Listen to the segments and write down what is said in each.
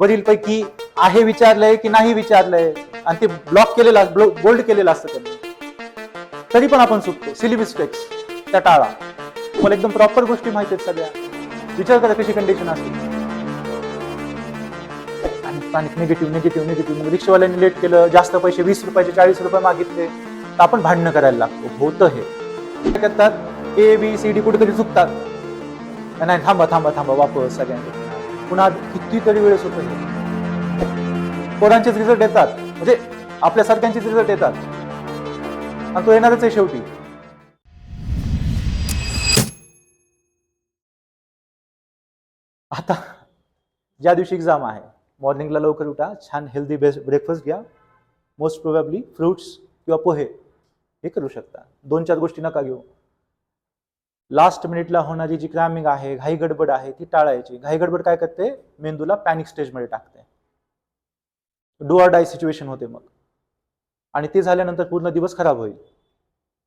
वरीलपैकी आहे विचारलंय की नाही विचारलंय आणि ते ब्लॉक केलेलं बोल्ड केलेलं असतं त्यांनी, तरी पण आपण चुकतो. सिली मिस्टेक्स त्या टाळा. तुम्हाला एकदम प्रॉपर गोष्टी माहिती आहेत सगळ्या. विचार करा कशी कंडिशन असते. पानिक निगेटिव्ह निगेटिव्ह निगेटिव्ह. मग रिक्षावाल्यांनी लेट केलं, जास्त पैसे 20 रुपयाचे 40 रुपये मागितले, तर आपण भांडणं करायला लागतो. होतं हे. काय करतात, ABCD कुठेतरी चुकतात. नाही थांबा थांबा थांबा, वापस सगळ्यांना पुन्हा कितीतरी वेळेस होतं हे. पोरांचेच रिझल्ट येतात, म्हणजे आपल्यासारख्यांचेच रिझल्ट येतात आणि तो येणारच आहे शेवटी. आता ज्या दिवशी एक्झाम आहे, मॉर्निंगला लवकर उठा, छान हेल्दी ब्रेकफास्ट घ्या, मोस्ट प्रोबॅबली फ्रुट्स किंवा पोहे हे करू शकता. 2-4 गोष्टी नका घेऊ. लास्ट मिनिटला होणारी जी क्रॅमिंग आहे, घाई गडबड आहे, ती टाळायची. घाई गडबड काय करते, मेंदूला पॅनिक स्टेजमध्ये टाकते. डू ऑर डाय सिच्युएशन होते मग, आणि ते झाल्यानंतर पूर्ण दिवस खराब होईल.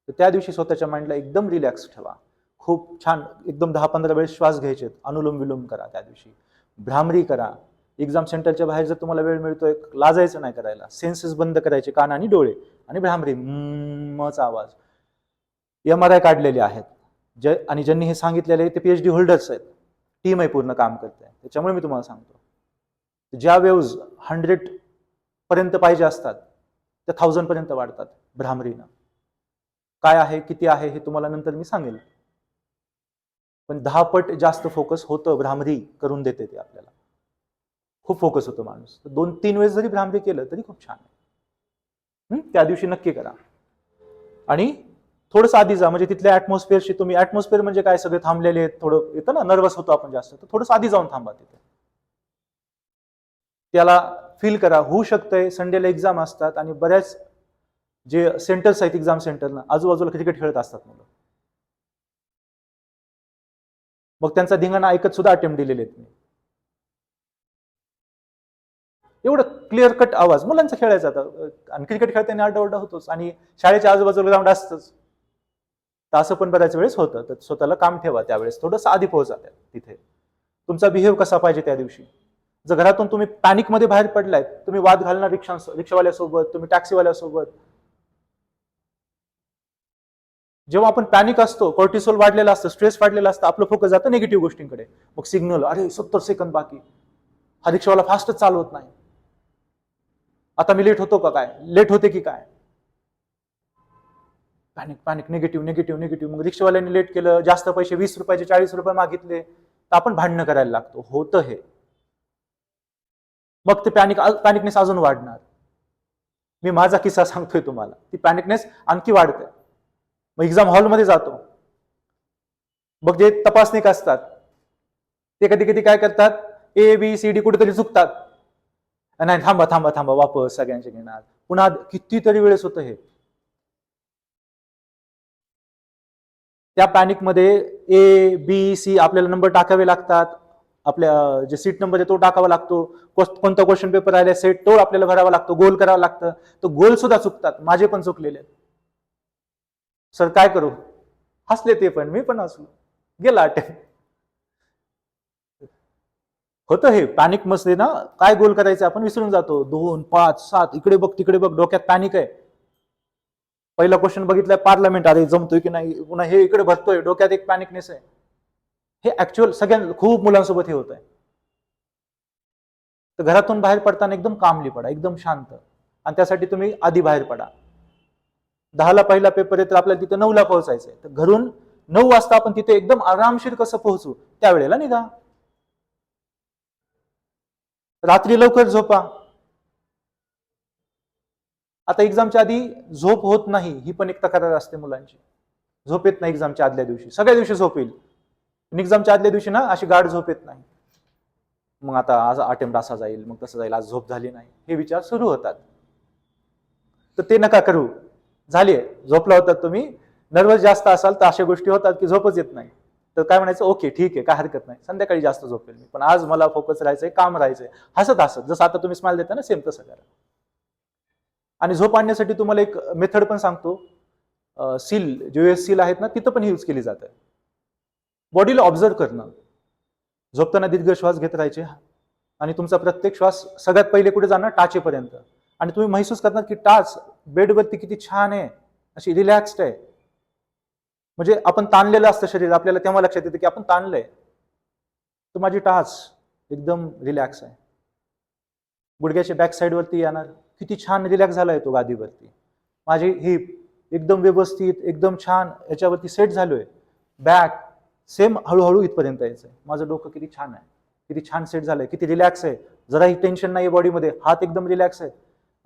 तर त्या दिवशी स्वतःच्या माइंडला एकदम रिलॅक्स ठेवा. खूप छान एकदम 10-15 वेळेस श्वास घ्यायचे, अनुलोम विलोम करा. त्या दिवशी भ्रामरी करा. एक्झाम सेंटरच्या बाहेर जर तुम्हाला वेळ मिळतोय, लाजायचं नाही करायला. सेन्सेस बंद करायचे, कान आणि डोळे, आणि भ्रामरी मचा आवाज. MRI काढलेले आहेत आणि ज्यांनी हे सांगितलेले ते PhD होल्डर्स आहेत. टीम आहे, पूर्ण काम करते. त्याच्यामुळे मी तुम्हाला सांगतो, ज्या वेव्ज 100 पर्यंत पाहिजे असतात त्या 1000 पर्यंत वाढतात भ्रामरीनं. काय आहे किती आहे हे तुम्हाला नंतर मी सांगेल, पण 10 पट जास्त फोकस होतं. भ्रामरी करून देते ते आपल्याला. खूप फोकस होतो माणूस. 2-3 वेळेस जरी भ्रामरी केलं तरी खूप छान आहे. त्या दिवशी नक्की करा. आणि थोडंसं आधी जा, म्हणजे तिथल्या ऍटमॉस्फिअरशी तुम्ही, ऍटमॉस्फिअर म्हणजे काय, सगळे थांबलेले आहेत, थोडं येतं ना, नर्वस होतो आपण जास्त, तर थोडंसं आधी जाऊन थांबा तिथे. त्याला फील करा. होऊ शकतंय संडेला एक्झाम असतात आणि बऱ्याच जे सेंटर्स आहेत एक्झाम सेंटरना, आजूबाजूला क्रिकेट खेळत असतात मुलं. मग त्यांचा धिंगाणा ऐकत सुद्धा अटेम्प्ट दिलेले आहेत मी. एवढं क्लिअर कट आवाज मुलांचा खेळायचा. आता आणि क्रिकेट खेळताना आरडाओरडा होतोच, आणि शाळेच्या आजूबाजूला ग्राउंड असतंच. तर असं पण बऱ्याच वेळेस होतं. तर स्वतःला काम ठेवा त्यावेळेस, थोडंसं आधी पोहोचा तिथे. तुमचा बिहेव कसा पाहिजे त्या दिवशी. जर घरातून तुम्ही पॅनिकमध्ये बाहेर पडलाय, तुम्ही वाद घालणार रिक्षावाल्यासोबत, तुम्ही टॅक्सीवाल्यासोबत. जेव्हा आपण पॅनिक असतो, कॉर्टिसोल वाढलेला असतं, स्ट्रेस वाढलेला असतं, आपलं फोकस जातं निगेटिव्ह गोष्टींकडे. मग सिग्नल, अरे 70 सेकंद बाकी, हा रिक्षावाला फास्टच चालवत नाही, आता मी लेट होतो का काय, लेट होते की काय. Panic panic, negative negative negative. मग रिक्षावाल्यांनी लेट केलं, जास्त पैसे 20 रुपयाचे 40 रुपये मागितले, तर आपण भांडणं करायला लागतो. होतं हे. मग ते पॅनिकनेस अजून वाढणार. मी माझा किस्सा सांगतोय तुम्हाला. ती पॅनिकनेस आणखी वाढते. मग एक्झाम हॉलमध्ये जातो, मग जे तपासणीक असतात ते कधी कधी काय करतात, ABCD कुठेतरी चुकतात. नाही थांबा थांबा थांबा, वापस सगळ्यांचे घेणार. पुन्हा कितीतरी वेळेस होतं हे. त्या पॅनिकमध्ये ABC आपल्याला नंबर टाकावे लागतात. आपल्या जे सीट नंबर आहे तो टाकावा लागतो. कोणता क्वेश्चन पेपर राहिला सेट तो आपल्याला भरावा लागतो. गोल करावा लागतं. तो गोल सुद्धा चुकतात. माझे पण चुकलेले. सर काय करू, हसले ते पण, मी पण हसलो. गेला अटेम्प्ट. होतं हे. पॅनिक मध्ये ना, काय गोल करायचं आपण विसरून जातो. 2, 5, 7 इकडे बघ तिकडे बघ, डोक्यात पॅनिक आहे. पहिला क्वेश्चन बघितलाय पार्लमेंट, अरे जमतोय की नाही, पुन्हा हे इकडे भरतोय, डोक्यात एक पॅनिकनेस आहे. हे ऍक्च्युअल खूप मुलांसोबत हे होत आहे. तर घरातून बाहेर पडताना एकदम कामली पडा, एकदम शांत. आणि त्यासाठी तुम्ही आधी बाहेर पडा. 10ला पहिला पेपर आहे तर आपल्याला तिथे 9ला पोहोचायचंय. तर घरून 9 वाजता आपण तिथे एकदम आरामशीर कसं पोहोचू, त्यावेळेला निघा. रात्री लवकर झोपा. आता एक्झामच्या आधी झोप होत नाही, ही पण एक तक्रार असते मुलांची. झोप येत नाही एक्झामच्या आदल्या दिवशी. सगळ्या दिवशी झोप येईल, पण एक्झामच्या आदल्या दिवशी ना अशी गाढ झोप येत नाही. मग आता आज अटेम्प्ट असा जाईल, मग तसं जाईल, आज झोप झाली नाही, हे विचार सुरू होतात. तर ते नका करू. झालीये, झोपला होतात तुम्ही, नर्वस जास्त असाल तर अशा गोष्टी होतात की झोपच येत नाही. तर काय म्हणायचं, ओके ठीक आहे, काय हरकत नाही, संध्याकाळी जास्त झोपेल मी, पण आज मला फोकस राहायचंय, काम राहायचंय. हसत हसत, जसं आता तुम्ही स्माइल देता ना, सेम तसं करा. आणि झोप आणण्यासाठी तुम्हाला एक मेथड पण सांगतो. सील, जे US सील आहेत ना, तिथं पण यूज केली जाते. बॉडीला ऑब्झर्व करणं. झोपताना दीर्घ श्वास घेत राहायचे, आणि तुमचा प्रत्येक श्वास सगळ्यात पहिले कुठे जाणार, टाचेपर्यंत. आणि तुम्ही महसूस करणार की टाच बेडवरती किती छान आहे, अशी रिलॅक्स्ड आहे. म्हणजे आपण ताणलेलं असतं शरीर, आपल्याला तेव्हा लक्षात येतं की आपण ताणलंय. तर माझी टाच एकदम रिलॅक्स आहे. गुडघ्याच्या बॅक साईडवरती येणार, किती छान रिलॅक्स झालाय तो गादीवरती. माझी हिप एकदम व्यवस्थित, एकदम छान याच्यावरती सेट झालोय. बॅक सेम हळूहळू इथपर्यंत यायचंय. माझं डोकं किती छान आहे, किती छान सेट झालंय, किती रिलॅक्स आहे, जराही टेन्शन नाही बॉडीमध्ये, हात एकदम रिलॅक्स आहे.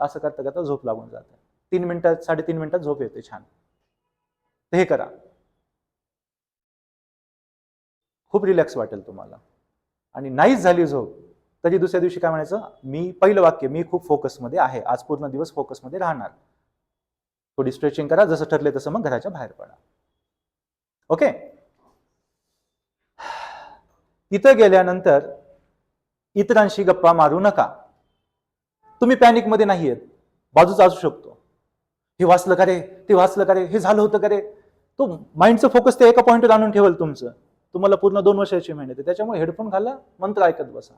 असं करता करता झोप लागून जाते. 3 मिनिटात 3.5 मिनिटात झोप येते छान. तर हे करा, खूप रिलॅक्स वाटेल तुम्हाला. आणि नाहीच झाली झोप तरी दुसऱ्या दिवशी काय म्हणायचं, मी पहिलं वाक्य, मी खूप फोकसमध्ये आहे, आज पूर्ण दिवस फोकसमध्ये राहणार. थोडी स्ट्रेचिंग करा, जसं ठरले तसं मग घराच्या बाहेर पडा. ओके. तिथं गेल्यानंतर इतरांशी गप्पा मारू नका. तुम्ही पॅनिकमध्ये नाहीयेत, बाजूचा असू शकतो. हे वाचलं का रे, ते वाचलं का रे, हे झालं होतं का रे. तो माइंडचं फोकस ते एका पॉइंटवर आणून ठेवल तुमचं. तुम्हाला पूर्ण 2 वर्षाची मेहनत आहे. त्याच्यामुळे हेडफोन घाला, मंत्र ऐकत बसा.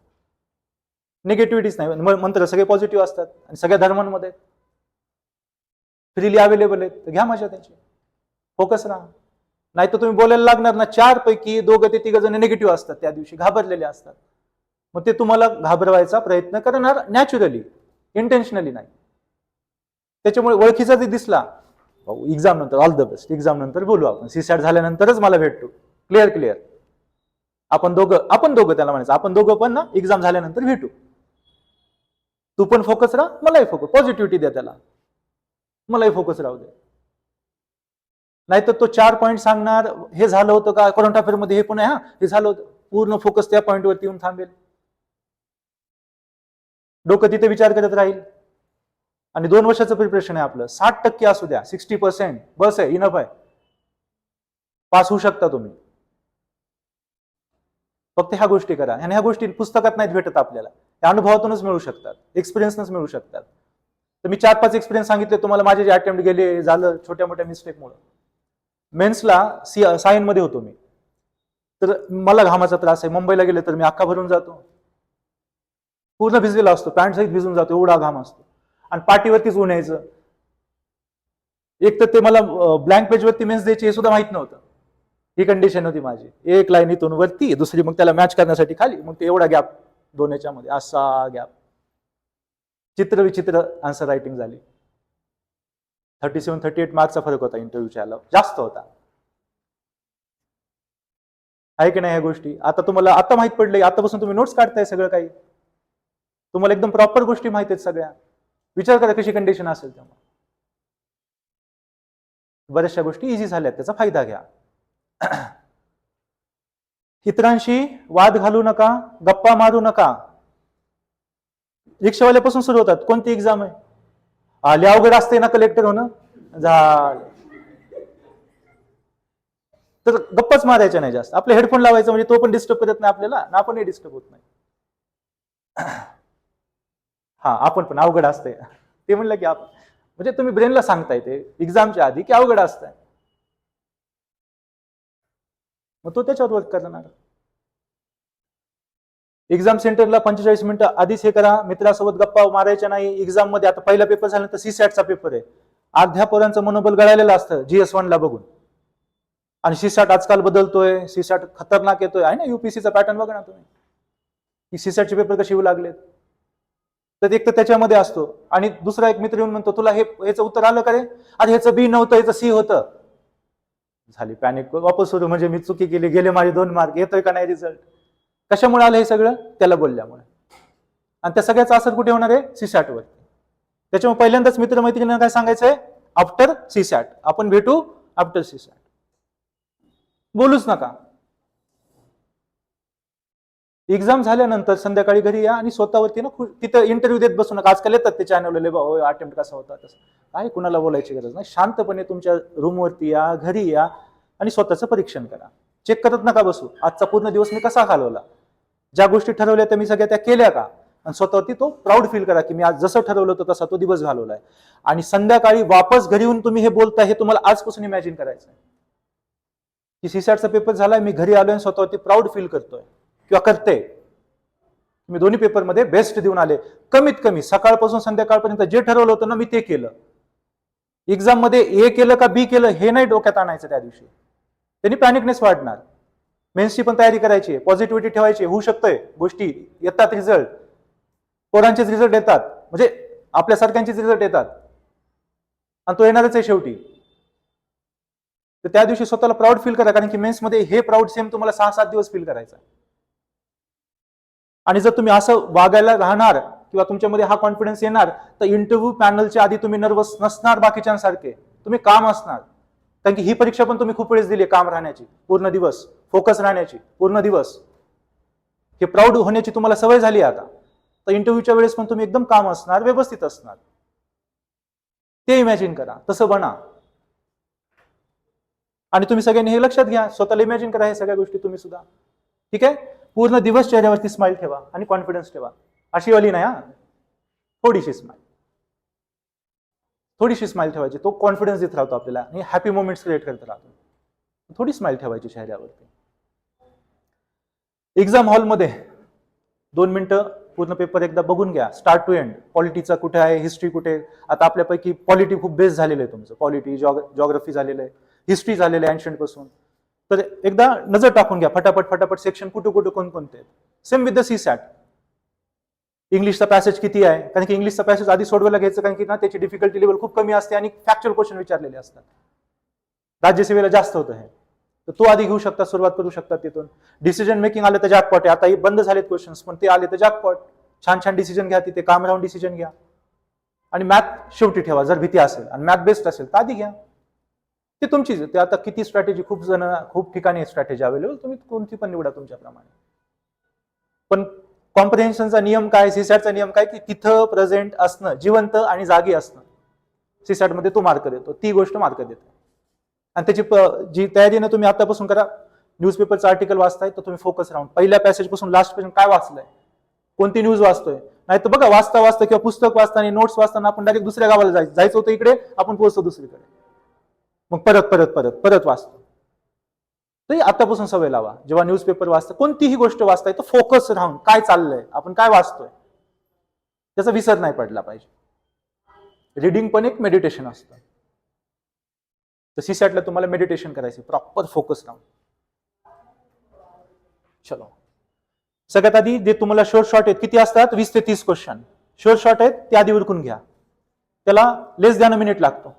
निगेटिव्हिटीच नाही, मंत्र सगळे पॉझिटिव्ह असतात आणि सगळ्या धर्मांमध्ये फ्रीली अवेलेबल आहेत. तर घ्या मजा त्याची, फोकस राहा. नाही तर तुम्ही बोलायला लागणार ना, 4 पैकी 2 ते 3 जण निगेटिव्ह असतात, त्या दिवशी घाबरलेले असतात. मग ते तुम्हाला घाबरवायचा प्रयत्न करणार नॅचरली, इंटेन्शनली नाही. त्याच्यामुळे ओळखीचा जे दिसला, एक्झाम नंतर ऑल द बेस्ट, एक्झाम नंतर बोलू आपण, सीसॅट झाल्यानंतरच मला भेटतो, क्लिअर. आपण दोघं त्याला म्हणायचं, आपण दोघं पण ना एक्झाम झाल्यानंतर भेटू. तू पण फोकस राहा, मलाही फोकस, पॉझिटिव्हिटी द्या त्याला, मलाही फोकस राहू दे. नाहीतर तो 4 पॉईंट सांगणार, हे झालं होतं का करंट अफेअर मध्ये, हे पण आहे, हे झालं होतं. पूर्ण फोकस त्या पॉईंटवरती येऊन थांबेल. डोकं तिथे विचार करत राहील. आणि 2 वर्षाचं प्रिपरेशन आहे आपलं, 60% असू द्या, 60% बस आहे, इनफ आहे, पास होऊ शकता तुम्ही. फक्त ह्या गोष्टी करा. आणि ह्या गोष्टी पुस्तकात नाहीत भेटत आपल्याला, त्या अनुभवातूनच मिळू शकतात, एक्सपिरियन्सनच मिळू शकतात. तर मी 4-5 एक्सपिरियन्स सांगितले तुम्हाला, माझे जे अटेम्प्ट गेले, झालं छोट्या मोठ्या मिस्टेकमुळे. मेन्सला सायन मध्ये होतो मी, तर मला घामाचा त्रास आहे. मुंबईला गेले तर मी अख्खा भरून जातो, पूर्ण भिजलेला असतो, पॅन्ट सहित भिजून जातो, एवढा घाम असतो. आणि पाठीवरतीच ऊन यायचं. एक तर ते मला ब्लँक पेजवरती मेन्स द्यायची हे सुद्धा माहित नव्हतं. ही कंडिशन होती माझी. एक लाईन इथून वरती, दुसरी मग त्याला मॅच करण्यासाठी खाली, मग ते एवढा गॅप दोन याच्यामध्ये, असा गॅप. चित्र विचित्र आन्सर रायटिंग झाली. 37-38 मार्क्सचा फरक होता इंटरव्ह्यूच्या, जास्त होता. आहे की नाही ह्या गोष्टी? आता तुम्हाला आता माहित पडले, आतापासून तुम्ही नोट्स काढताय सगळं काही, तुम्हाला एकदम प्रॉपर गोष्टी माहित आहेत सगळ्या. विचार करा कशी कंडिशन असेल तेव्हा. बऱ्याचशा गोष्टी इझी झाल्यात, त्याचा फायदा घ्या. इतरांशी वाद घालू नका, गप्पा मारू नका. रिक्षावाल्यापासून सुरू होतात. कोणती एक्झाम आहे? आले अवघड असते ना कलेक्टर होणं, झालं. तर गप्पाच मारायच्या नाही जास्त. आपले हेडफोन लावायचं, म्हणजे तो पण डिस्टर्ब करत नाही आपल्याला, ना आपणही डिस्टर्ब होत नाही. हा, आपण पण अवघड असते ते म्हणलं की आपण, म्हणजे तुम्ही ब्रेनला सांगताय ते एक्झामच्या आधी की अवघड असतंय, मग तो त्याच्यावर वर्क करणार. एक्झाम सेंटरला 45 मिनिटं आधीच हे करा. मित्रासोबत गप्पा मारायच्या नाही. एक्झाम मध्ये आता पहिला पेपर झाल्यानंतर सीसॅटचा पेपर आहे. अर्ध्या पोरांचं मनोबल गळालेलं असतं GS1 ला बघून. आणि सीसॅट आजकाल बदलतोय, सीसॅट खतरनाक येतोय, आहे ना. युपीसीचा पॅटर्न बघा ना तुम्ही, की सीसॅटचे पेपर कसे येऊ लागलेत. तर एक तर त्याच्यामध्ये असतो, आणि दुसरा एक मित्र येऊन म्हणतो, तुला ह्याचं उत्तर आलं का रे? अरे ह्याचं बी नव्हतं, ह्याचं सी होतं. झाली पॅनिक, वापस सुरू, म्हणजे मी चुकी केली, गेले माझे 2 मार्क, येतोय का नाही रिझल्ट. कशामुळे आलं हे सगळं? त्याला बोलल्यामुळे. आणि त्या सगळ्याचा असर कुठे होणार आहे? सीसॅटवर. त्याच्यामुळे पहिल्यांदाच मित्रमैत्रिणींना काय सांगायचंय? आफ्टर सीसॅट आपण भेटू, आफ्टर सीसॅट. बोलूच नका. एक्झाम झाल्यानंतर संध्याकाळी घरी या आणि स्वतःवरती ना तिथं इंटरव्ह्यू देत बसू नका. आजकाल येतात ते चॅनलले, अटेम्प्ट कसा होता तसं. काय कुणाला बोलायची गरज नाही. शांतपणे तुमच्या रूमवरती या, घरी या आणि स्वतःचं परीक्षण करा. चेक करत नका बसू, आजचा पूर्ण दिवस मी कसा घालवला, ज्या गोष्टी ठरवल्या त्या मी सगळ्या त्या केल्या का, आणि स्वतःवरती तो प्राऊड फील करा की मी आज जसं ठरवलं होतं तसा तो दिवस घालवलाय. आणि संध्याकाळी वापस घरी येऊन तुम्ही हे बोलताय, हे तुम्हाला आजपासून इमॅजिन करायचं आहे की सीसॅटचा पेपर झालाय, मी घरी आलोय आणि स्वतःवरती प्राऊड फील करतोय किंवा करते, मी दोन्ही पेपरमध्ये बेस्ट देऊन आले. कमीत कमी सकाळपासून संध्याकाळपर्यंत जे ठरवलं होतं ना मी ते केलं. एक्झाम मध्ये ए केलं का बी केलं हे नाही डोक्यात आणायचं त्या दिवशी. त्यांनी पॅनिकनेस वाढणार. मेन्सची पण तयारी करायची, पॉझिटिव्हिटी ठेवायची. होऊ शकतंय, गोष्टी येतात, रिझल्ट पोरांचेच रिझल्ट येतात, म्हणजे आपल्यासारख्यांचेच रिझल्ट येतात आणि तो येणारच आहे शेवटी. तर त्या दिवशी स्वतःला प्राऊड फील करा, कारण की मेन्समध्ये हे प्राऊड सेम तुम्हाला 6-7 दिवस फील करायचा. आणि जर तुम्ही असं वागायला राहणार किंवा तुमच्यामध्ये हा कॉन्फिडन्स येणार तर इंटरव्ह्यू पॅनलच्या आधी तुम्ही नर्वस नसणार बाकीच्यांसारखे, तुम्ही काम असणार. कारण की ही परीक्षा पण तुम्ही खूप वेळेस दिली, काम राहण्याची पूर्ण दिवस, फोकस राहण्याची पूर्ण दिवस, हे प्राऊड होण्याची तुम्हाला सवय झाली आता. तर इंटरव्ह्यूच्या वेळेस पण तुम्ही एकदम काम असणार, व्यवस्थित असणार. ते इमॅजिन करा, तसं बना. आणि तुम्ही सगळ्यांनी हे लक्षात घ्या, स्वतःला इमॅजिन करा हे सगळ्या गोष्टी तुम्ही सुद्धा. ठीक आहे, पूर्ण दिवस चेहऱ्यावरती स्माइल ठेवा आणि कॉन्फिडन्स ठेवा. अशी वाली नाही, थोडीशी स्माइल, थोडीशी स्माइल ठेवायची. तो कॉन्फिडन्स देत राहतो आपल्याला आणि हॅपी मोमेंट्स क्रिएट करत राहतो. थोडी स्माइल ठेवायची चेहऱ्यावरती. एक्झाम हॉलमध्ये 2 मिनिटं पूर्ण पेपर एकदा बघून घ्या, स्टार्ट टू एंड. पॉलिटीचा कुठे आहे, हिस्ट्री कुठे. आता आपल्यापैकी पॉलिटी खूप बेस झालेलं आहे तुमचं, पॉलिटी, जॉग्राफी झालेलं आहे, हिस्ट्री झालेलं आहे एन्शंट पासून. तर एकदा नजर टाकून घ्या फटाफट फटाफट, सेक्शन कुठे कुठे कोणकोणते आहेत. Same with the CSAT. इंग्लिशचा पॅसेज किती आहे, कारण की इंग्लिशचा पॅसेज आधी सोडवायला घ्यायचं, कारण की ना त्याची डिफिकल्टी लेवल खूप कमी असते आणि फॅक्च्युअल क्वेश्चन विचारलेले असतात. राज्यसेवेला जास्त होतं हे, तर तो आधी घेऊ शकता, सुरुवात करू शकता तिथून. डिसिजन मेकिंग आलं तर जॅकपॉट आहे, आता बंद झालेत क्वेश्चन्स, पण ते आले तर जॅकपॉट. छान छान डिसिजन घ्या तिथे, काम राहून डिसिजन घ्या. आणि मॅथ शेवटी ठेवा, जर भीती असेल आणि मॅथ बेस्ट असेल तर आधी घ्या. ते तुमचीच. ते आता किती स्ट्रॅटेजी, खूप ठिकाणी स्ट्रॅटेजी अवेलेबल, तुम्ही कोणती पण निवडा तुमच्याप्रमाणे. पण कॉम्प्रिहेन्शनचा नियम काय, सीसॅटचा नियम काय, की तिथं प्रेझेंट असणं, जिवंत आणि जागी असणं. सीसॅट मध्ये तो मार्क देतो, ती गोष्ट मार्क देतो. आणि त्याची जी तयारी ना तुम्ही आतापासून करा. न्यूजपेपरचं आर्टिकल वाचताय तर तुम्ही फोकस राहून पहिल्या पॅसेज पासून लास्ट पर्यंत काय वाचलंय, कोणती न्यूज वाचतोय. नाही तर बघा, वाचता वाचता किंवा पुस्तक वाचताना, नोट्स वाचताना आपण डायरेक्ट दुसऱ्या गावाला जायचं होतं, इकडे आपण पोहोचतो दुसरीकडे, मग परत परत परत परत वाचतो. तरी आतापासून सवय लावा, जेव्हा न्यूजपेपर वाचता, कोणतीही गोष्ट वाचताय तर फोकस राहून काय चाललंय, आपण काय वाचतोय, त्याचा विसर नाही पडला पाहिजे. रिडिंग पण एक मेडिटेशन असतं. तर सीसॅटला तुम्हाला मेडिटेशन करायचं, प्रॉपर फोकस राहून. चलो, सगळ्यात आधी जे तुम्हाला शॉर्ट आहेत, किती असतात, 20 ते 30 क्वेश्चन शॉर्ट आहेत, ते आधी उरकून घ्या. त्याला लेस दॅन अ मिनिट लागतो,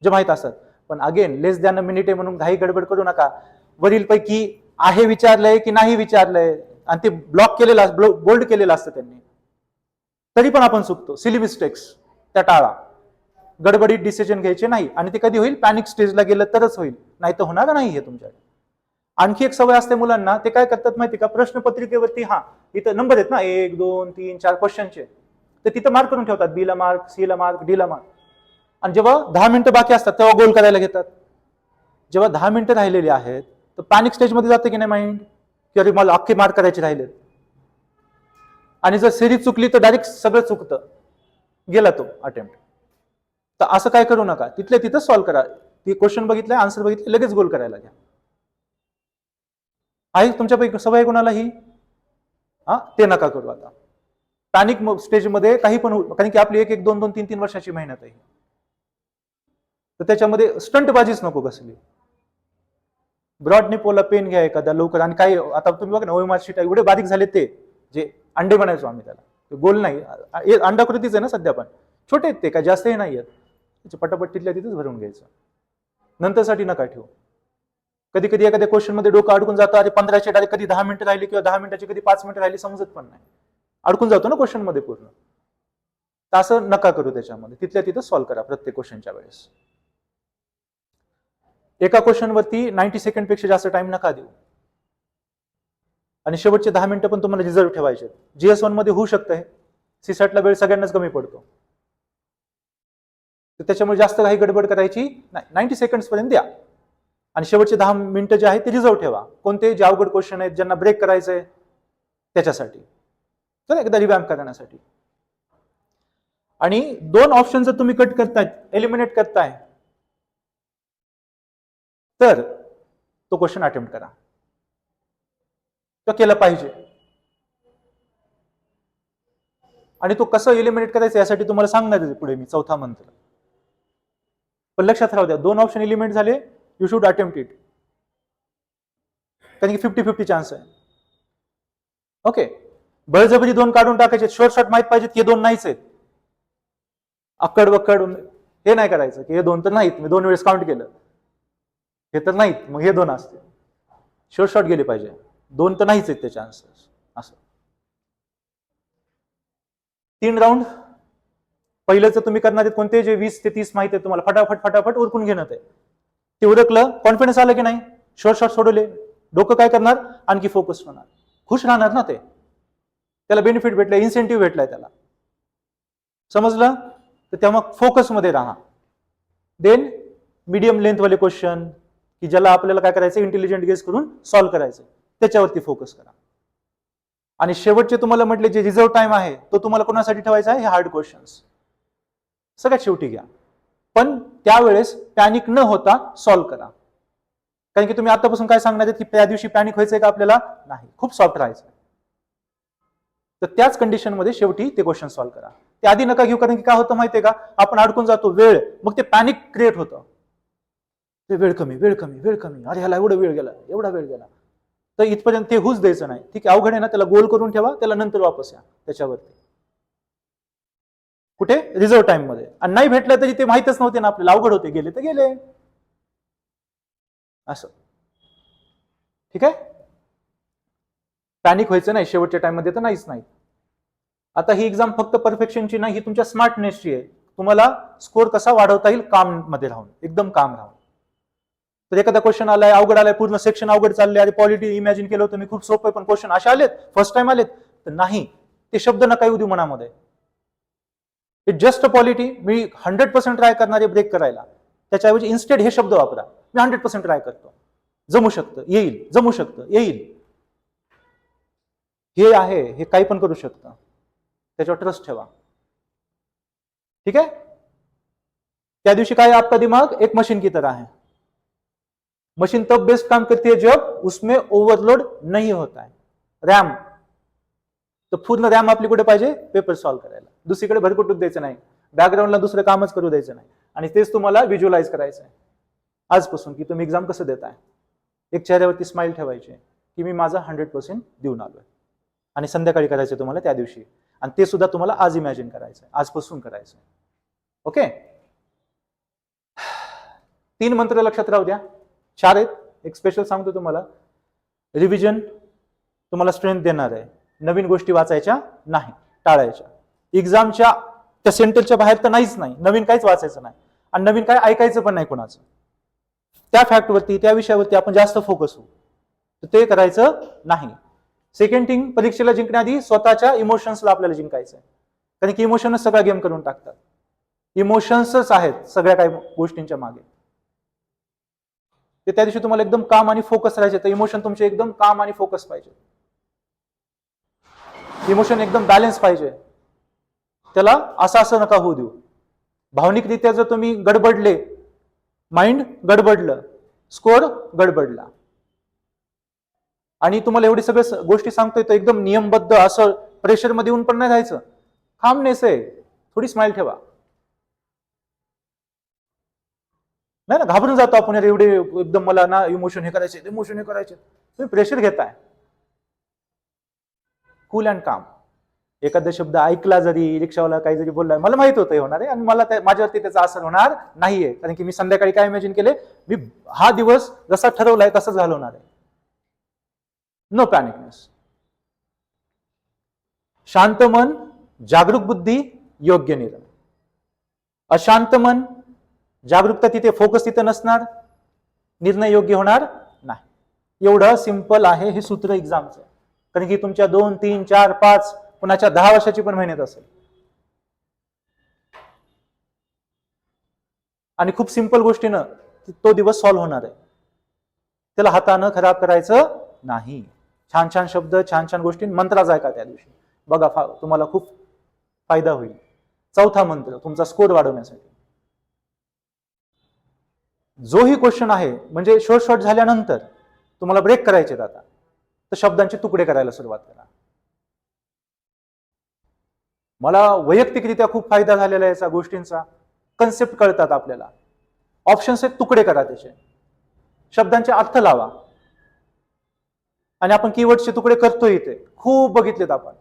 जे माहित असत. पण again, less than a minute आहे म्हणून घाई गडबड करू नका. वरील पैकी आहे विचारलंय की नाही विचारलंय, आणि ते ब्लॉक केलेलं, बोल्ड केलेलं असतं त्यांनी, तरी पण आपण चुकतो. सिली मिस्टेक्स त्या टाळा. गडबडीत डिसिजन घ्यायचे नाही, आणि ते कधी होईल, पॅनिक स्टेजला गेलं तरच होईल, नाही तर होणार नाही हे तुमच्याकडे. आणखी एक सवय असते मुलांना, ते काय करतात माहिती का, प्रश्नपत्रिकेवरती इथं नंबर आहेत ना, 1, 2, 3, 4 क्वेश्चनचे, तर तिथं मार्क करून ठेवतात, बी ला मार्क, सी ला मार्क, डी ला मार्क. आणि जेव्हा 10 मिनिटं बाकी असतात तेव्हा गोल करायला घेतात. जेव्हा 10 मिनिटं राहिलेली आहेत तर पॅनिक स्टेजमध्ये जाते की नाही माइंड, की अरे मला अख्खे मार्क करायचे राहिलेत. आणि जर सिरीज चुकली तर डायरेक्ट सगळं चुकतं, गेला तो अटेम्प्ट. तर असं काय करू नका, तिथल्या तिथं सॉल्व्ह करा. ती क्वेश्चन बघितलं, आन्सर बघितलं, लगेच गोल करायला घ्या. आहे तुमच्यापैकी सवय कोणाला ही, ते नका करू आता. पॅनिक स्टेजमध्ये काही पण होऊ, कारण की आपली 1, 2, 3 वर्षाची मेहनत आहे. तर त्याच्यामध्ये स्टंटबाजीच नको कसली. ब्रॉडने पोला पेन घ्या एखादा लवकर. आणि काही आता तुम्ही बघा ना, ओएमआर शीट एवढे बारीक झाले, ते जे अंडे बनायचो आम्ही त्याला, गोल नाही, अंडाकृतीच आहे ना सध्या, पण छोटे आहेत ते, काय जास्तही नाही आहेत. त्याचे पटापट तिथल्या तिथेच भरून घ्यायचं, नंतरसाठी नका ठेवू. कधी कधी एखाद्या क्वेश्चन मध्ये डोकं अडकून जातं, अरे 15चे डायरेक्ट कधी 10 मिनिटं राहिली, किंवा 10 मिनिटाची कधी 5 मिनिटं राहिली, समजत पण नाही, अडकून जातो ना क्वेश्चन मध्ये पूर्ण. तर असं नका करू, त्याच्यामध्ये तिथल्या तिथं सॉल्व्ह करा प्रत्येक क्वेश्चनच्या वेळेस. एका क्वेश्चन वरती 90 सेकंड पेक्षा जास्त टाइम नका देऊ. आणि शेवटचे 10 मिनिटं पण तुम्हाला रिझर्व ठेवायचे. GS1 मध्ये होऊ शकतं, सीसॅटला वेळ सगळ्यांनाच कमी पडतो, तर त्याच्यामुळे जास्त काही गडबड करायची नाही. 90 सेकंड पर्यंत द्या, आणि शेवटचे 10 मिनिटं जे आहेत ते रिझर्व ठेवा. कोणते जे अवघड क्वेश्चन आहेत, ज्यांना ब्रेक करायचंय त्याच्यासाठी, तर एकदा रिवॅम्प करण्यासाठी. आणि 2 ऑप्शन जर तुम्ही कट करताय, एलिमिनेट करताय, तर तो क्वेश्चन अटेम्प्ट करा, तो केला पाहिजे. आणि तो कसं एलिमिनेट करायचा यासाठी तुम्हाला सांगणार आहे पुढे मी चौथा मंत्र. पण लक्षात राहू द्या, 2 ऑप्शन एलिमिनेट झाले, यू शुड अटेम्प्ट इट, कारण की 50-50 चान्स आहे. ओके, बळजबरी 2 काढून टाकायचे, शॉर्ट माहित पाहिजेत की हे 2 नाहीच आहेत, अक्कड वक्कड हे नाही करायचं की हे 2 तर नाहीत, मी 2 वेळेस काउंट केलं, हे तर नाहीत, मग हे 2 असते. शॉर्ट गेले पाहिजे, 2 तर नाहीच आहेत ते चान्सेस. असं 3 राऊंड. पहिलंच तुम्ही करणार आहेत कोणते, जे 20 ते 30 माहिती आहे तुम्हाला, फटाफट उरकून घेणं आहे. ते उरकलं, कॉन्फिडन्स आलं की नाही, शॉर्ट सोडवले, डोकं काय करणार, आणखी फोकस होणार, खुश राहणार ना, ते त्याला बेनिफिट भेटलं, इन्सेंटिव्ह भेटलाय त्याला, समजलं. तर तेव्हा फोकसमध्ये राहा. देन मीडियम लेंथवाले क्वेश्चन की ज्याला आपल्याला काय करायचं, इंटेलिजंट गेस करून सॉल्व्ह करायचं, त्याच्यावरती फोकस करा. आणि शेवटचे तुम्हाला म्हटले जे रिझर्व टाइम आहे तो तुम्हाला कोणासाठी ठेवायचा आहे, हे हार्ड क्वेश्चन्स सगळ्यात शेवटी घ्या, पण त्यावेळेस पॅनिक न होता सॉल्व्ह करा. कारण की तुम्ही आतापासून काय सांगणार आहेत की त्या दिवशी पॅनिक व्हायचंय का आपल्याला, नाही, खूप सॉफ्ट राहायचं. तर त्याच कंडिशनमध्ये शेवटी ते क्वेश्चन सॉल्व्ह करा. ते आधी नका घेऊ, कारण की काय होतं माहितीये का, आपण अडकून जातो, वेळ, मग ते पॅनिक क्रिएट होतं, ते वेळ कमी, अरे ह्याला एवढा वेळ गेला. तर इथपर्यंत ते होऊच द्यायचं नाही. ठीक आहे, अवघड आहे ना, त्याला गोल करून ठेवा, त्याला नंतर वापस या त्याच्यावरती. कुठे, रिझर्व टाइम मध्ये. आणि नाही भेटलं तरी ते माहितच नव्हते ना आपल्याला, अवघड होते, गेले तर गेले, असं. ठीक आहे, पॅनिक व्हायचं नाही शेवटच्या टाइम मध्ये, तर नाहीच नाही. आता ही एक्झाम फक्त परफेक्शनची नाही, ही तुमच्या स्मार्टनेसची आहे. तुम्हाला स्कोर कसा वाढवता येईल, काम मध्ये राहून, एकदम काम राहून. तर एखादा क्वेश्चन आलाय, अवघड आलाय, पूर्ण सेक्शन अवघड चालले, अरे पॉलिटी इमॅजिन केलं होतं मी, खूप सोपं आहे, पण क्वेश्चन असे आलेत, फर्स्ट टाइम आलेत, तर नाही, ते शब्द नका येऊ देऊ मनामध्ये. It just polity, me 100% try करणार आहे ब्रेक करायला, त्याच्याऐवजी इन्स्टेड हे शब्द वापरा, मी 100% ट्राय करतो, जमू शकतं, येईल, जमू शकतं, येईल, हे आहे, हे काही पण करू शकतं, त्याच्यावर ट्रस्ट ठेवा. ठीक है, त्या दिवशी काय, आपका दिमाग एक मशीन की तरह है, मशीन तब बेस्ट काम करती है जब उसमें ओव्हरलोड नहीं होता है. रॅम, तर पूर्ण रॅम आपली कुठे पाहिजे, पेपर सॉल्व्ह करायला, दुसरीकडे भरकुटूच द्यायचं नाही, बॅकग्राऊंडला दुसरं कामच करू द्यायचं नाही. आणि तेच तुम्हाला व्हिज्युअलाइज करायचं आहे आजपासून, की तुम्ही एक्झाम कसं देताय. एक चेहऱ्यावरती स्माइल ठेवायची की मी माझा 100% देऊन आलोय, आणि संध्याकाळी करायचं तुम्हाला त्या दिवशी, आणि ते सुद्धा तुम्हाला आज इमॅजिन करायचंय, आजपासून करायचंय. ओके, 3 मंत्र लक्षात राहू द्या, 4 आहेत, एक स्पेशल सांगतो तुम्हाला. रिव्हिजन तुम्हाला स्ट्रेंथ देणार आहे, नवीन गोष्टी वाचायच्या नाही, टाळायच्या. एक्झामच्या त्या सेंटरच्या बाहेर तर नाहीच नाही, नवीन काहीच वाचायचं नाही, आणि नवीन काय ऐकायचं पण नाही कोणाचं. त्या फॅक्टवरती, त्या विषयावरती आपण जास्त फोकस होऊ, ते करायचं नाही. सेकंड थिंग, परीक्षेला जिंकण्याआधी स्वतःच्या इमोशन्सला आपल्याला जिंकायचं आहे, कारण की इमोशनच सगळा गेम करून टाकतात. इमोशन्सच आहेत सगळ्या काही गोष्टींच्या मागे. ते त्या दिवशी तुम्हाला एकदम काम आणि फोकस राहायचे, तर इमोशन तुमचे एकदम काम आणि फोकस पाहिजे, इमोशन एकदम बॅलन्स पाहिजे, त्याला असं नका होऊ देऊ. भावनिकरित्या जर तुम्ही गडबडले, माइंड गडबडलं, स्कोर गडबडला. आणि तुम्हाला एवढी सगळ्या गोष्टी सांगतोय तर एकदम नियमबद्ध असं प्रेशर मध्ये येऊन पण नाही राहायचं, कामनेस आहे, थोडी स्माइल ठेवा. नाही ना, घाबरून जातो आपण, एवढे एकदम मला ना इमोशन हे करायचे, तुम्ही प्रेशर घेताय. कूल अँड काम. एखादा शब्द ऐकला जरी, रिक्षावाला काही जरी बोलला, मला माहित होतं हे होणार आहे, आणि मला माझ्यावरती त्याचा असर होणार नाहीये, कारण की मी संध्याकाळी काय इमॅजिन केले, मी हा दिवस जसा ठरवलाय तसंच घालवणार आहे. नो पॅनिकनेस. शांत मन, जागरूक बुद्धी, योग्य निर्णय. अशांत मन, जागरूकता तिथे, फोकस तिथे नसणार, निर्णय योग्य होणार नाही. एवढं सिंपल आहे हे सूत्र एक्झामचं, कारण की तुमच्या 2, 3, 4, 5, कुणाच्या 10 वर्षाची पण मेहनत असेल. आणि खूप सिंपल गोष्टीनं तो दिवस सॉल्व्ह होणार आहे, त्याला हातानं खराब करायचं नाही. छान छान शब्द, छान छान गोष्टी, मंत्राच ऐका त्या दिवशी, बघा तुम्हाला खूप फायदा होईल. चौथा मंत्र तुमचा स्कोर वाढवण्यासाठी. जोही क्वेश्चन आहे, म्हणजे शॉर्ट झाल्यानंतर तुम्हाला ब्रेक करायचे आता, तर शब्दांचे तुकडे करायला सुरुवात करा. मला वैयक्तिकरित्या खूप फायदा झालेला आहे याचा गोष्टींचा. कन्सेप्ट कळतात आपल्याला. ऑप्शन्स आहेत, तुकडे करा त्याचे, शब्दांचे अर्थ लावा. आणि आपण कीवर्डचे तुकडे करतोय इथे, खूप बघितलेत आपण.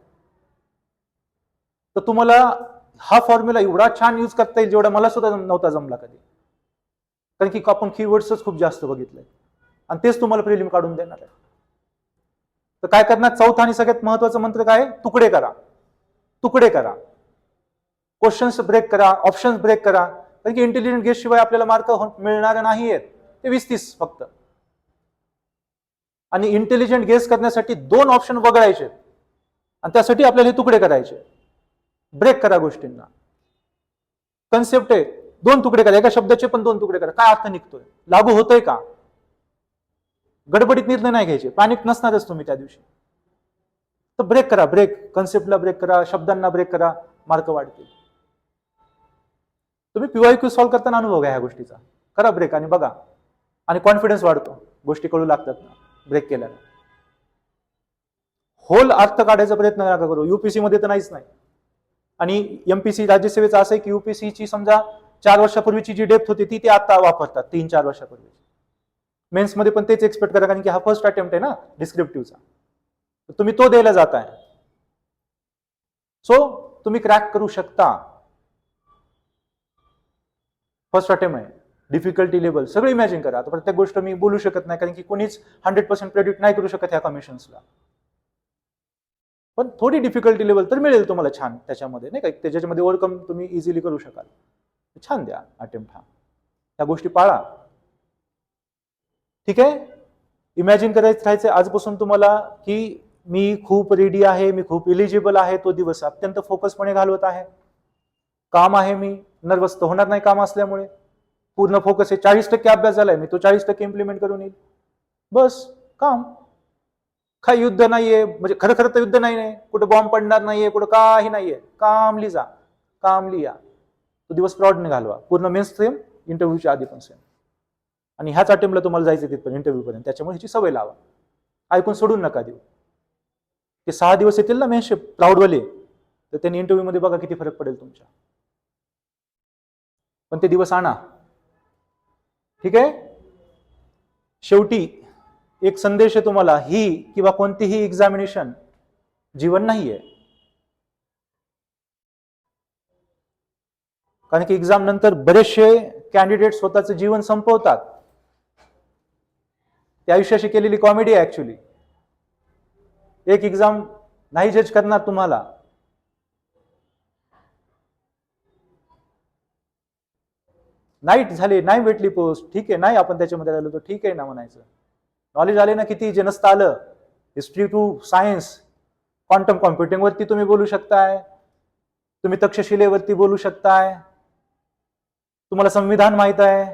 तर तुम्हाला हा फॉर्म्युला एवढा छान यूज करता येईल जेवढा मला सुद्धा नव्हता जमला कधी. कारण की आपण कीवर्ड्सच खूप जास्त बघितले आणि तेच तुम्हाला प्रिलिम काढून देणार आहे. तर काय करणार, चौथा आणि सगळ्यात महत्वाचा मंत्र काय, तुकडे करा. तुकडे करा, क्वेश्चन्स ब्रेक करा, ऑप्शन्स ब्रेक करा. कारण की इंटेलिजंट गेस शिवाय आपल्याला मार्क मिळणार नाहीयेत, ते 20-30 फक्त. आणि इंटेलिजंट गेस करण्यासाठी 2 ऑप्शन वगळायचे आणि त्यासाठी आपल्याला हे तुकडे करायचे. ब्रेक करा गोष्टींना. कन्सेप्ट आहे, 2 तुकडे करा, एका शब्दाचे पण 2 तुकडे करा. काय अर्थ निघतोय, लागू होतोय का. गडबडीत निर्णय नाही घ्यायचे, पॅनिक नसणारच तुम्ही त्या दिवशी. तर ब्रेक करा, ब्रेक, कन्सेप्टला ब्रेक करा, शब्दांना ब्रेक करा, मार्क वाढतील. तुम्ही PYQ सॉल्व्ह करताना अनुभव घ्या ह्या गोष्टीचा. करा ब्रेक आणि बघा, आणि कॉन्फिडन्स वाढतो, गोष्टी कळू लागतात ना ब्रेक केल्याने. होल अर्थ काढायचा प्रयत्न नका करू, UPSC मध्ये तर नाहीच नाही. आणि MPC राज्यसेवेचा असं आहे की UPSCची समजा 4 वर्षापूर्वीची जी डेप्थ होती ती आता वापरतात, 3-4 वर्षापूर्वी. मेन्स मध्ये पण तेच एक्सपेक्ट करा, कारण की हा फर्स्ट अटेम्प्ट आहे ना डिस्क्रिप्टिव्हचा. तुम्ही तो द्यायला जाताय, सो तुम्ही क्रॅक करू शकता. फर्स्ट अटेम्प्ट आहे, डिफिकल्टी लेवल सगळं इमॅजिन करा. आता प्रत्येक गोष्ट मी बोलू शकत नाही, कारण की कोणीच 100% प्रेडिक्ट नाही करू शकत ह्या कमिशन्सला. पण थोडी डिफिकल्टी लेवल तर मिळेल तुम्हाला छान त्याच्यामध्ये, नाही का, त्याच्यामध्ये ओव्हरकम तुम्ही इझिली करू शकाल. छान द्या अटेम्प्ट, हा त्या गोष्टी पाळा. ठीक आहे, इमॅजिन करायचं राहायचं आजपासून तुम्हाला की मी खूप रेडी आहे, मी खूप इलिजिबल आहे. तो दिवस अत्यंत फोकसपणे घालवत आहे. काम आहे, मी नर्वस तर होणार नाही काम असल्यामुळे. पूर्ण फोकस आहे, 40% अभ्यास झालाय, मी तो 40% इम्प्लिमेंट करून येईल. बस काम. काही युद्ध नाहीये, म्हणजे खरं खरं तर युद्ध नाहीये, कुठे बॉम्ब पडणार नाहीये, कुठं काही नाहीये. कामली जा, कामली या. तो दिवस प्रॉडने घालवा. पूर्ण मेन्स सेम, इंटरव्ह्यूच्या आधी पण सेम. आणि ह्याच अटेम्प्टला तुम्हाला जायचं तिथपर्यंत, इंटरव्ह्यू पर्यंत. त्याच्यामुळे ह्याची सवय लावा, ऐकून सोडून नका देऊ. ते 6 दिवस येतील ना मेन्सचे प्राऊडवाले, तर त्यांनी इंटरव्ह्यू मध्ये बघा किती फरक पडेल तुमच्या. पण ते दिवस आणा. ठीक आहे, शेवटी एक संदेश आहे तुम्हाला, ही किंवा कोणतीही एक्झामिनेशन जीवन नाहीये. कारण की एक्झाम नंतर बरेचसे कॅन्डिडेट स्वतःचं जीवन संपवतात. त्या आयुष्याशी केलेली कॉमेडी आहे ऍक्च्युली. एक एक्झाम नाही जज करणार तुम्हाला. नाईट झाले, नाही भेटली पोस्ट, ठीक आहे, नाही आपण त्याच्यामध्ये राहिलो तर ठीक आहे ना म्हणायचं. नॉलेज आले ना किती, जे नसतं आलं. History to science, quantum computing वरती तुम्ही बोलू शकताय, तुम्ही तक्षशिलेवरती बोलू शकताय, तुम्हाला संविधान माहित आहे,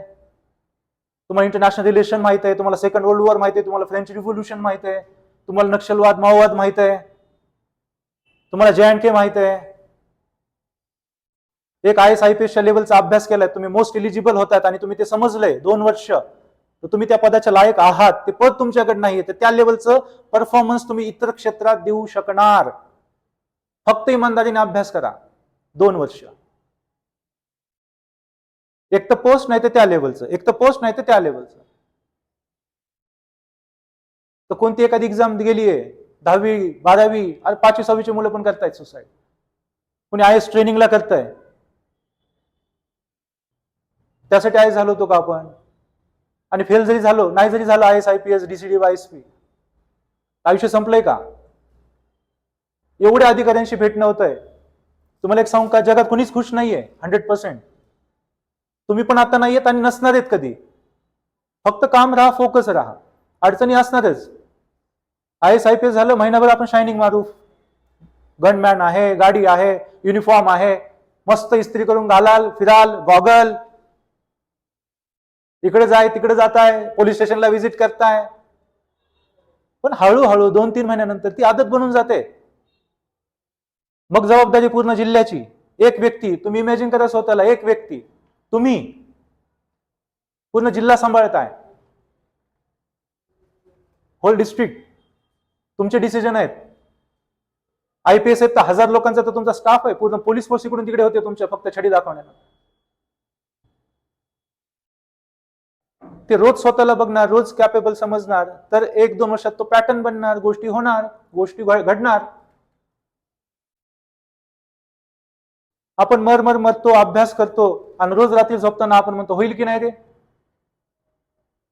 तुम्हाला इंटरनॅशनल रिलेशन माहित आहे, तुम्हाला सेकंड वर्ल्ड वॉर माहित आहे, तुम्हाला फ्रेंच रिव्होल्युशन माहित आहे, तुम्हाला नक्षलवाद माओवाद माहित आहे, तुम्हाला JNK माहित आहे. एक IAS IPSच्या लेवलचा अभ्यास केलाय, तुम्ही मोस्ट एलिजिबल होतात आणि तुम्ही ते समजलंय 2 वर्ष, तर तुम्ही त्या पदाच्या लायक आहात. ते पद तुमच्याकडे नाहीये, तर त्या लेवलचं परफॉर्मन्स तुम्ही इतर क्षेत्रात देऊ शकणार. फक्त इमानदारीने अभ्यास करा 2 वर्ष. एक तर पोस्ट नाही तर त्या लेवलचं, एक तर पोस्ट नाही तर त्या लेवलचं. तर कोणती एखादी एक्झाम गेलीये, 10वी 12वी, 5वी 6वीची मुलं पण करतायत सुसाईड. कोणी IAS ट्रेनिंगला करताय. त्यासाठी IAS झालो होतो का आपण? आणि फेल जरी झालो, नाही जरी झालं IAS IPS DCD YSP, आयुष्य संपलंय का? एवढ्या अधिकाऱ्यांशी भेटणं होतंय. तुम्हाला एक सांगू का, जगात कोणीच खुश नाहीये 100%. तुम्ही पण आता नाहीयेत आणि नसणार आहेत कधी. फक्त काम राहा, फोकस राहा. अडचणी असणारच. IAS IPS झालं, महिनाभर आपण शायनिंग मारू. गनमॅन आहे, गाडी आहे, युनिफॉर्म आहे, मस्त इस्त्री करून घालाल, फिराल, गॉगल, इकडे जाय तिकडे जाताय, पोलीस स्टेशनला व्हिजिट करताय. पण हळूहळू 2-3 महिन्यानंतर ती आदत बनून जाते. मग जबाबदारी पूर्ण जिल्ह्याची. एक व्यक्ती, तुम्ही इमॅजिन करा स्वतःला, एक व्यक्ती, तुम्ही पूर्ण जिल्हा सांभाळताय, होल डिस्ट्रिक्ट, तुमचे डिसिजन आहेत. IPS आहेत तर 1000 लोकांचा तर तुमचा स्टाफ आहे, पूर्ण पोलीस फोर्स इकडून तिकडे होते तुमच्या फक्त छडी दाखवण्याला. ते रोज स्वतःला बघणार, रोज कॅपेबल समजणार, तर 1-2 वर्षात तो पॅटर्न बनणार, गोष्टी होणार, गोष्टी घडणार. आपण मरतो, अभ्यास करतो आणि रोज रात्री झोपताना आपण म्हणतो होईल की नाही रे.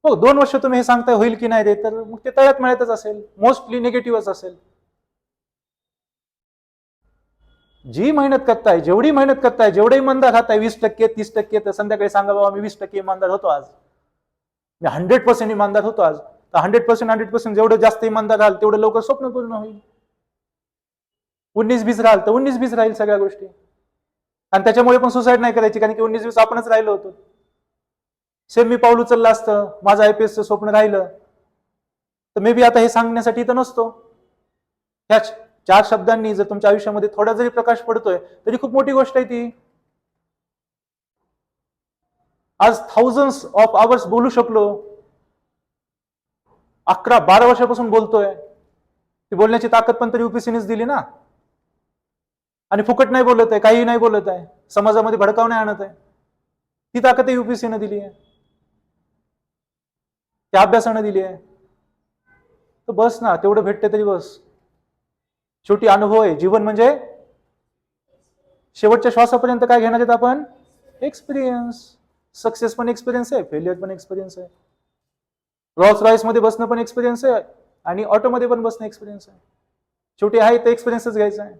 हो, 2 वर्ष तुम्ही हे सांगताय होईल की नाही रे, तर मग ते तळ्यात मळ्यातच असेल, मोस्टली निगेटिव्हच असेल. जी मेहनत करताय, जेवढी मेहनत करताय, जेवढे इमानदार राहताय 20%, 30%, तर संध्याकाळी सांगा बाबा मी 20% इमानदार होतो आज, मी 100% इमानदार होतो आज. तर 100% जेवढं जास्त इमानदार राहाल तेवढं लवकर स्वप्न पूर्ण होईल. 19-20 राहाल तर 19-20 राहील सगळ्या गोष्टी. आणि त्याच्यामुळे पण सुसाईड नाही करायची, कारण की 19-20 आपणच राहिलो होतो. सेम मी पाऊल उचललं असतं, माझं IPSचं स्वप्न राहिलं तर मे बी आता हे सांगण्यासाठी तर नसतो. ह्या 4 शब्दांनी जर तुमच्या आयुष्यामध्ये थोडा जरी प्रकाश पडतोय तरी खूप मोठी गोष्ट आहे ती. आज थाउजंड्स ऑफ आवर्स बोलू शकलो, 11-12 वर्षापासून बोलतोय, ती बोलण्याची ताकद पण तरी UPSCनेच दिली ना. आणि फुकट नाही बोलत आहे, काही नाही बोलत आहे, समाजामध्ये भडकाव नाही आणत आहे, ती ताकद UPSCने दिली आहे, त्या अभ्यासाने दिली आहे. तर बस ना, तेवढं भेटते तरी बस. शेवटी अनुभव आहे. जीवन म्हणजे शेवटच्या श्वासापर्यंत काय घेणार आहेत आपण? एक्सपिरियन्स. सक्सेस पण एक्सपिरियन्स आहे, फेलियर पण एक्सपिरियन्स आहे. रॉल्स रॉयस मध्ये बसणं पण एक्सपिरियन्स आहे आणि ऑटोमध्ये पण बसणं एक्सपिरियन्स आहे. शेवटी आहे ते एक्सपिरियन्सच घ्यायचा आहे.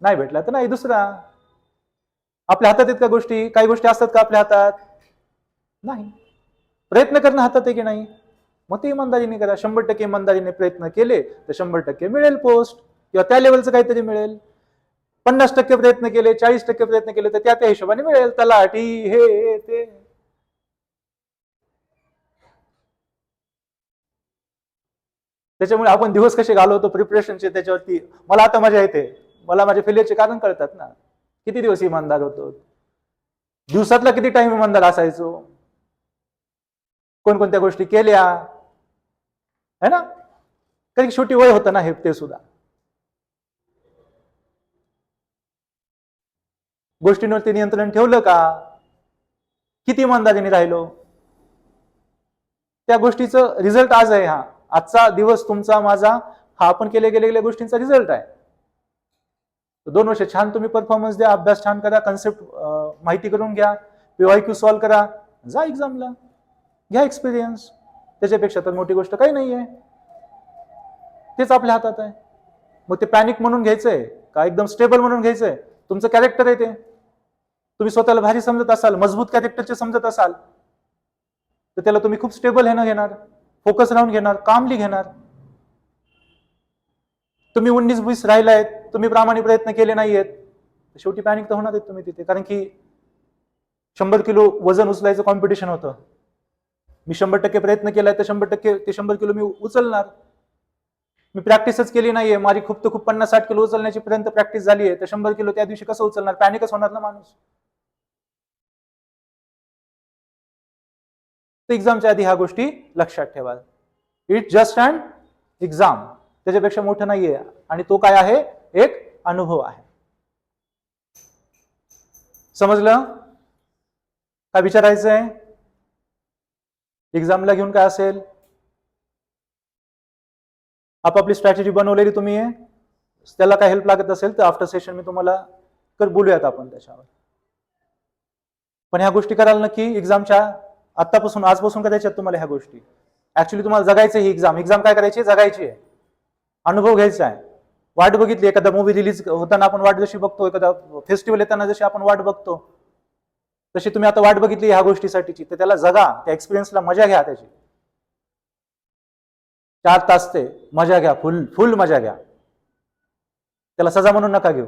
नाही भेटला तर नाही दुसरा. आपल्या हातात आहेत का गोष्टी? काही गोष्टी असतात का आपल्या हातात? नाही. प्रयत्न करणं हातात आहे की नाही? मग ते इमानदारीने करा. 100% इमानदारीने प्रयत्न केले तर 100% मिळेल पोस्ट किंवा त्या लेवलचं काहीतरी मिळेल. 50% प्रयत्न केले, 40% प्रयत्न केले तर त्या हिशोबाने मिळेल. तलाठी हे ते. त्याच्यामुळे आपण दिवस कसे घालवतो प्रिपरेशनचे त्याच्यावरती मला आता मजा येते. मला माझ्या फेलियरचे कारण कळतात ना. किती दिवस इमानदार होतो, दिवसातला किती टाइम इमानदार असायचो, कोणकोणत्या गोष्टी केल्या है ना. कारण शेवटी वय होतं ना हे ते सुद्धा. गोष्टींवरती नियंत्रण ठेवलं का? किती इमानदारीने राहिलो? त्या गोष्टीचं रिझल्ट आज आहे. हा आजचा दिवस तुमचा माझा हा आपण गेलेल्या गोष्टींचा रिझल्ट आहे. 2 वर्ष छान तुम्ही परफॉर्मन्स द्या, अभ्यास छान करा, कन्सेप्ट माहिती करून घ्या, PYQ सॉल्व्ह करा, जा एक्झामला, घ्या एक्सपिरियन्स. त्याच्यापेक्षा तर मोठी गोष्ट काही नाहीये. तेच आपल्या हातात आहे. मग ते पॅनिक म्हणून घ्यायचंय का एकदम स्टेबल म्हणून घ्यायचंय? तुमचं कॅरेक्टर आहे ते. तुम्ही स्वतःला भारी समजत असाल, मजबूत कॅरेक्टरचे समजत असाल तर त्याला तुम्ही खूप स्टेबल हे घेणार, फोकस राहून घेणार, कामली घेणार. तुम्ही 19-20 राहिलायत, तुम्ही प्रामाणिक प्रयत्न केले नाहीयेत, शेवटी पॅनिक तर होणार आहेत तुम्ही तिथे. कारण की 100 किलो वजन उचलायचं कॉम्पिटिशन होतं. मी 100% प्रयत्न केलाय तर 100% ते 100 किलो मी उचलणार. मी प्रॅक्टिसच केली नाहीये, माझी खूप 50-60 किलो उचलण्याची पर्यंत प्रॅक्टिस झाली आहे, तर 100 किलो त्या दिवशी कसं उचलणार? पॅनिकच होणार ना माणूस. तर एक्झामच्या आधी ह्या गोष्टी लक्षात ठेवा. इट जस्ट अन एक्झाम, त्याच्यापेक्षा मोठं नाहीये. आणि तो काय आहे? एक अनुभव आहे. समजलं? काय विचारायचंय? एक्झामला घेऊन काय असेल? आपापली स्ट्रॅटेजी बनवलेली तुम्ही आहे, त्याला काय हेल्प लागत असेल तर आफ्टर सेशन मी तुम्हाला बोलूयात आपण त्याच्यावर. पण ह्या गोष्टी कराल नक्की. एक्झामच्या आतापासून, आजपासून करायच्या तुम्हाला ह्या गोष्टी. ऍक्च्युली तुम्हाला जगायचं ही एक्झाम. एक्झाम काय करायची? जगायची आहे, अनुभव घ्यायचा आहे. वाट बघितली, एखादा मूवी रिलीज होताना आपण वाट जशी बघतो, एखादा फेस्टिवल येताना जशी आपण वाट बघतो, तशी तुम्ही आता वाट बघितली ह्या गोष्टीसाठीची. तर त्याला जगा, त्या एक्सपिरियन्सला मजा घ्या त्याची. 4 तास ते मजा घ्या, फुल मजा घ्या. त्याला सजा म्हणून नका घेऊ.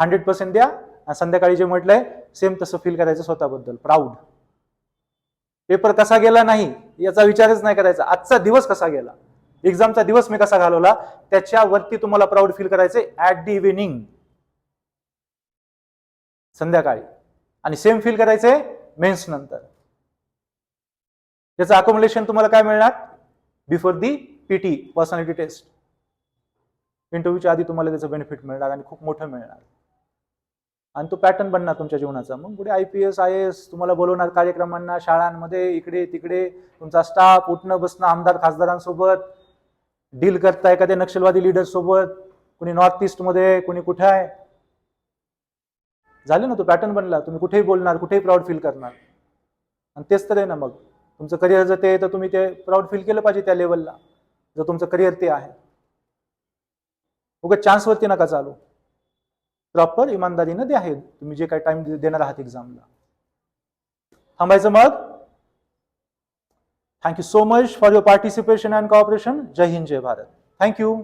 100% द्या. आणि संध्याकाळी जे म्हटलंय सेम तसं फील करायचं स्वतःबद्दल, प्राऊड. पेपर कसा गेला नाही याचा विचारच नाही करायचा. आजचा दिवस कसा गेला, एक्झामचा दिवस मी कसा घालवला, त्याच्यावरती तुम्हाला प्राऊड फील करायचंय ऍट दी इव्हिनिंग, संध्याकाळी. आणि सेम फील करायचंय मेन्स नंतर. त्याचं अकोमोलेशन तुम्हाला काय मिळणार? Before the PT personality test. इंटरव्ह्यूच्या आधी तुम्हाला त्याचं बेनिफिट मिळणार आणि खूप मोठं मिळणार, आणि तो पॅटर्न बनणार तुमच्या जीवनाचा. मग पुढे IPS IAS तुम्हाला बोलवणार कार्यक्रमांना, शाळांमध्ये, इकडे तिकडे. तुमचा स्टाफ उठणं बसणं आमदार खासदारांसोबत डील करता, एखाद्या नक्षलवादी लीडर सोबत, कुणी नॉर्थ ईस्ट मध्ये, कुणी कुठे आहे. झालं ना, तो पॅटर्न बनला. तुम्ही कुठेही बोलणार, कुठेही प्राऊड फील करणार. आणि तेच तर आहे ना, मग तुमचं करिअर जर ते, तर तुम्ही ते प्राऊड फील केलं पाहिजे त्या लेवलला, जर तुमचं करिअर ते आहे. उगाच चान्सवरती नका चालू. प्रॉपर इमानदारीनं द्या आहे तुम्ही जे काही टाइम देणार आहात एक्झामला. थांबायचं मग. Thank you so much for your participation and cooperation. जय हिंद, जय भारत. थँक्यू.